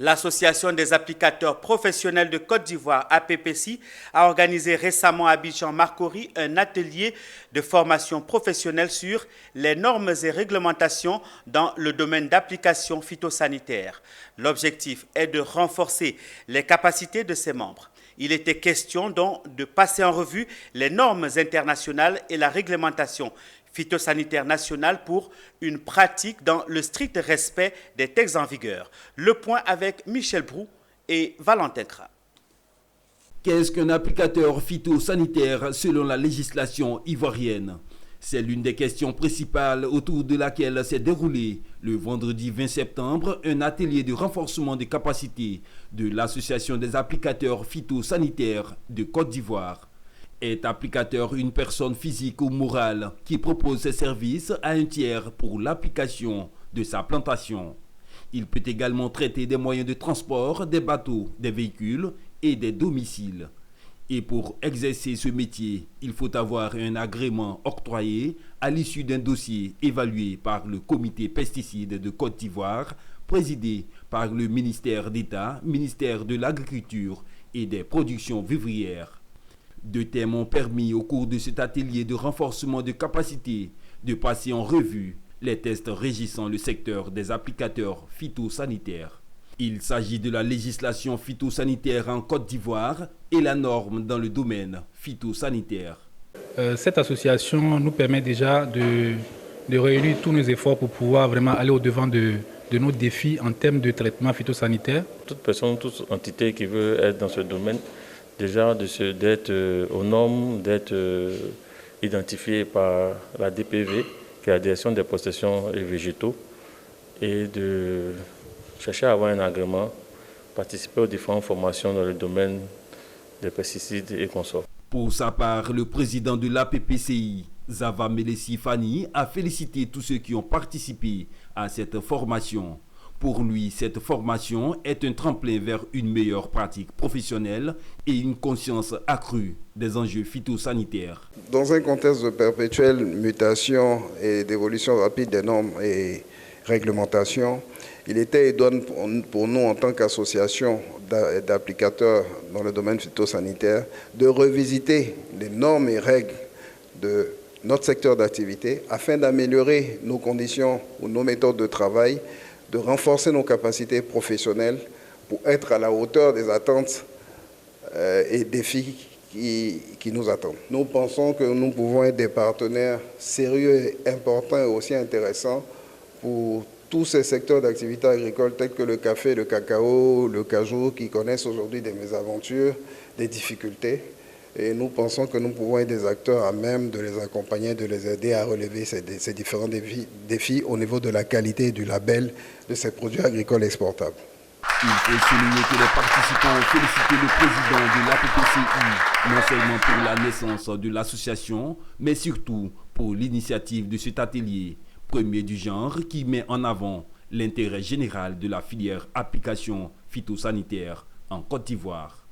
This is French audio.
L'Association des applicateurs professionnels de Côte d'Ivoire, APPCI, a organisé récemment à Abidjan-Marcory un atelier de formation professionnelle sur les normes et réglementations dans le domaine d'application phytosanitaire. L'objectif est de renforcer les capacités de ses membres. Il était question donc de passer en revue les normes internationales et la réglementation phytosanitaire nationale pour une pratique dans le strict respect des textes en vigueur. Le point avec Michel Brou et Valentin Kra. Qu'est-ce qu'un applicateur phytosanitaire selon la législation ivoirienne? C'est l'une des questions principales autour de laquelle s'est déroulé le vendredi 20 septembre un atelier de renforcement des capacités de l'Association des applicateurs phytosanitaires de Côte d'Ivoire. Est applicateur une personne physique ou morale qui propose ses services à un tiers pour l'application de sa plantation. Il peut également traiter des moyens de transport, des bateaux, des véhicules et des domiciles. Et pour exercer ce métier, il faut avoir un agrément octroyé à l'issue d'un dossier évalué par le comité pesticides de Côte d'Ivoire, présidé par le ministère d'État, ministère de l'Agriculture et des Productions vivrières. Deux thèmes ont permis au cours de cet atelier de renforcement de capacité de passer en revue les tests régissant le secteur des applicateurs phytosanitaires. Il s'agit de la législation phytosanitaire en Côte d'Ivoire et la norme dans le domaine phytosanitaire. Cette association nous permet déjà de réunir tous nos efforts pour pouvoir vraiment aller au-devant de nos défis en termes de traitement phytosanitaire. Toute personne, toute entité qui veut être dans ce domaine, déjà d'être aux normes, d'être identifié par la DPV, qui est la Direction des protections et végétaux, et de chercher à avoir un agrément, participer aux différentes formations dans le domaine des pesticides et consorts. Pour sa part, le président de l'APPCI, Zava Melessi Fani, a félicité tous ceux qui ont participé à cette formation. Pour lui, cette formation est un tremplin vers une meilleure pratique professionnelle et une conscience accrue des enjeux phytosanitaires. Dans un contexte de perpétuelle mutation et d'évolution rapide des normes et réglementations, il était idoine pour nous, en tant qu'association d'applicateurs dans le domaine phytosanitaire, de revisiter les normes et règles de notre secteur d'activité afin d'améliorer nos conditions ou nos méthodes de travail, de renforcer nos capacités professionnelles pour être à la hauteur des attentes et défis qui nous attendent. Nous pensons que nous pouvons être des partenaires sérieux, importants et aussi intéressants pour tous ces secteurs d'activité agricole tels que le café, le cacao, le cajou, qui connaissent aujourd'hui des mésaventures, des difficultés. Et nous pensons que nous pouvons être des acteurs à même de les accompagner, de les aider à relever ces différents défis au niveau de la qualité et du label de ces produits agricoles exportables. Il faut souligner que les participants ont félicité le président de l'APPCI, non seulement pour la naissance de l'association, mais surtout pour l'initiative de cet atelier, premier du genre, qui met en avant l'intérêt général de la filière application phytosanitaire en Côte d'Ivoire.